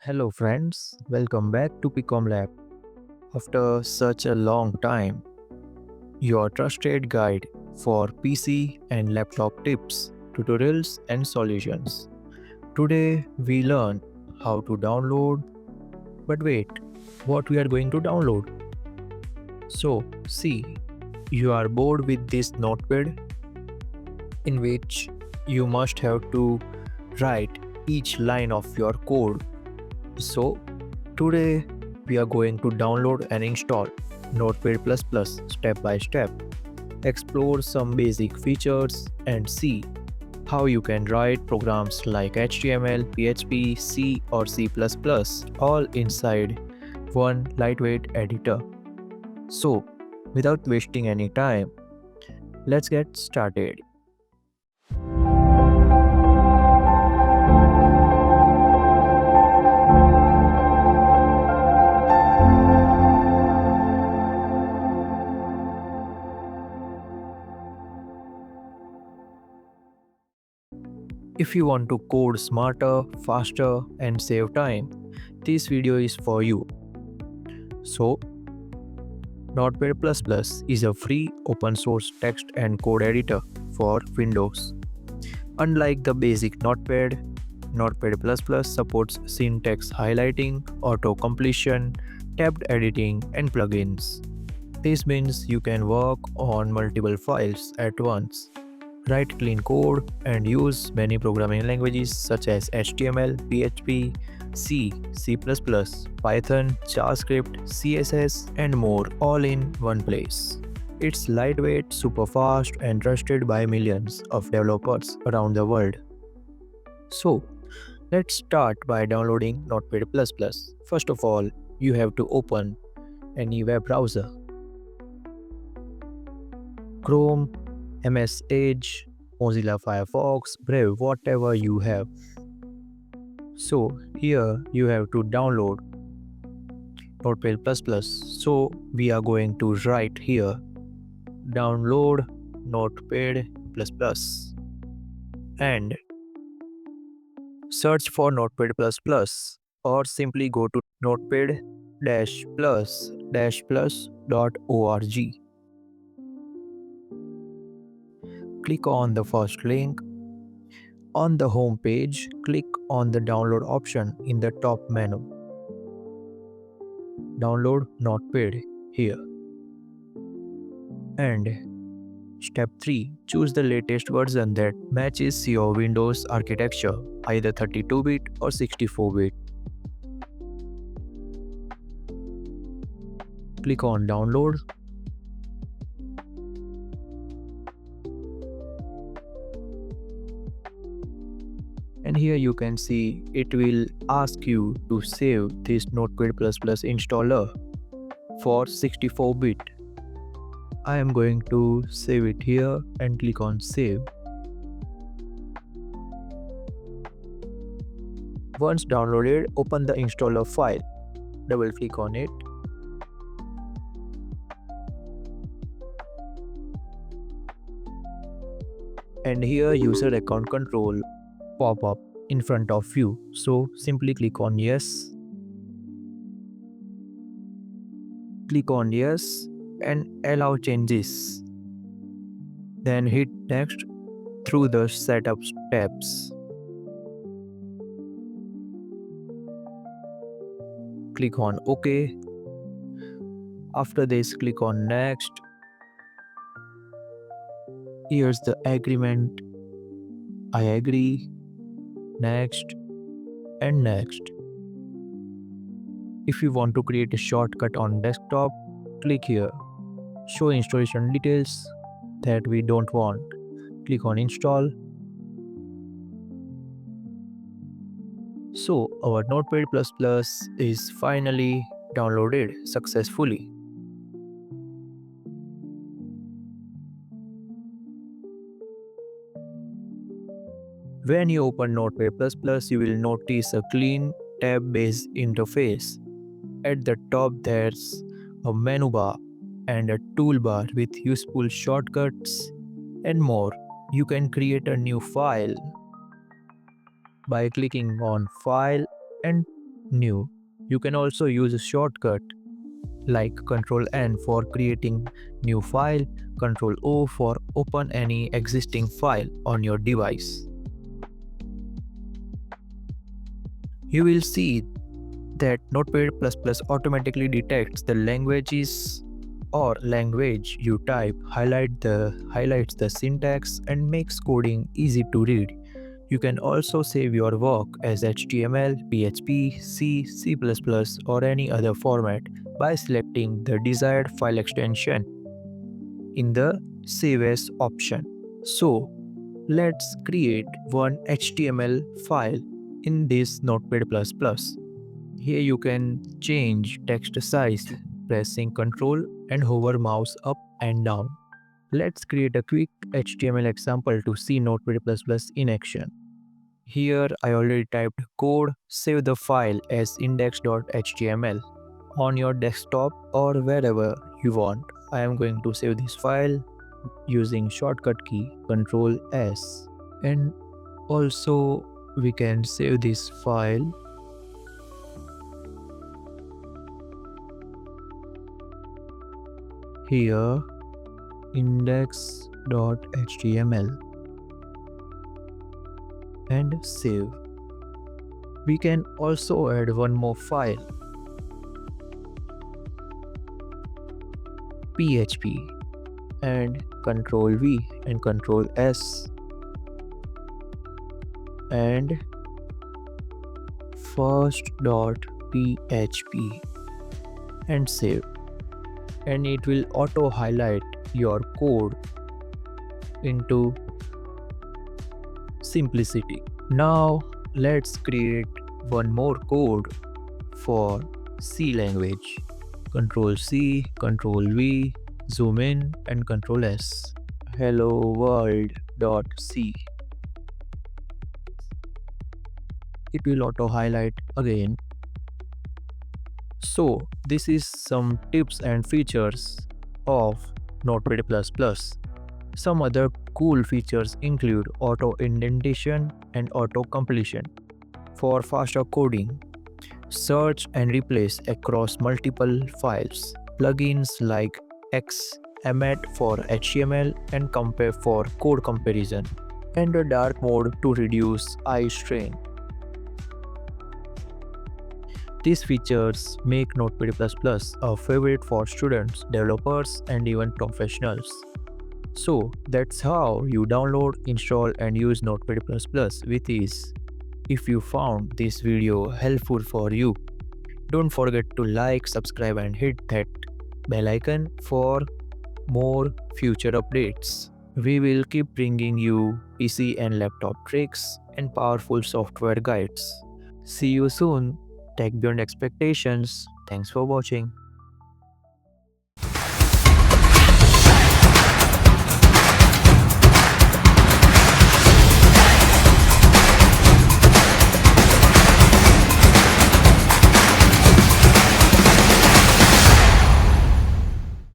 Hello friends, welcome back to PcomLap. After such a long time, your trusted guide for PC and laptop tips, tutorials and solutions. Today we learn how to download, but wait, what we are going to download? So, see, you are bored with this notepad in which you must have to write each line of your code. So, today we are going to download and install Notepad++ step by step, explore some basic features and see how you can write programs like HTML, PHP, C or C++ all inside one lightweight editor. So, without wasting any time, let's get started. If you want to code smarter, faster and save time, this video is for you. So, Notepad++ is a free open source text and code editor for Windows. Unlike the basic Notepad, Notepad++ supports syntax highlighting, auto-completion, tabbed editing and plugins. This means you can work on multiple files at once, write clean code, and use many programming languages such as HTML, PHP, C, C++, Python, JavaScript, CSS, and more all in one place. It's lightweight, super fast, and trusted by millions of developers around the world. So, let's start by downloading Notepad++. First of all, you have to open any web browser. Chrome, MS Edge, Mozilla Firefox, Brave, whatever you have. So here you have to download Notepad++. So we are going to write here download Notepad++ and search for Notepad++ or simply go to notepad-plus-plus.org. Click on the first link. On the home page, click on the download option in the top menu. Download Notepad here. And step 3. Choose the latest version that matches your Windows architecture, either 32-bit or 64-bit. Click on download. And here you can see it will ask you to save this Notepad++ installer for 64-bit. I am going to save it here and click on save. Once downloaded, open the installer file. Double click on it. And here user account control pop up in front of you. So simply click on yes. Click on yes and allow changes. Then hit next through the setup steps. Click on OK. After this, click on next. Here's the agreement. I agree. Next and next. If you want to create a shortcut on desktop, click here. Show installation details that we don't want. Click on install. So our Notepad++ is finally downloaded successfully. When you open Notepad++, you will notice a clean tab-based interface. At the top there's a menu bar and a toolbar with useful shortcuts and more. You can create a new file by clicking on File and new. You can also use a shortcut like Ctrl N for creating new file, Ctrl O for open any existing file on your device. You will see that Notepad++ automatically detects the languages or language you type, highlights the syntax and makes coding easy to read. You can also save your work as HTML, PHP, C, C++ or any other format by selecting the desired file extension in the Save As option. So, let's create one HTML file in this Notepad++. Here you can change text size pressing Ctrl and hover mouse up and down. Let's create a quick HTML example to see Notepad++ in action. Here I already typed code, save the file as index.html on your desktop or wherever you want. I am going to save this file using shortcut key Ctrl S, and also we can save this file here index.html and save. We can also add one more file PHP and Ctrl V and Ctrl S and first.php and save, and it will auto highlight your code into simplicity. Now let's create one more code for C language. Ctrl C, Ctrl V, zoom in and Ctrl S. Hello world.c. It will auto highlight again. So this is some tips and features of Notepad++. Some other cool features include auto indentation and auto completion for faster coding, search and replace across multiple files, plugins like Xemmet for HTML and Compare for code comparison, and a dark mode to reduce eye strain. These features make Notepad++ a favorite for students, developers, and even professionals. So that's how you download, install, and use Notepad++ with ease. If you found this video helpful for you, don't forget to like, subscribe, and hit that bell icon for more future updates. We will keep bringing you PC and laptop tricks and powerful software guides. See you soon. Tech beyond expectations. Thanks for watching.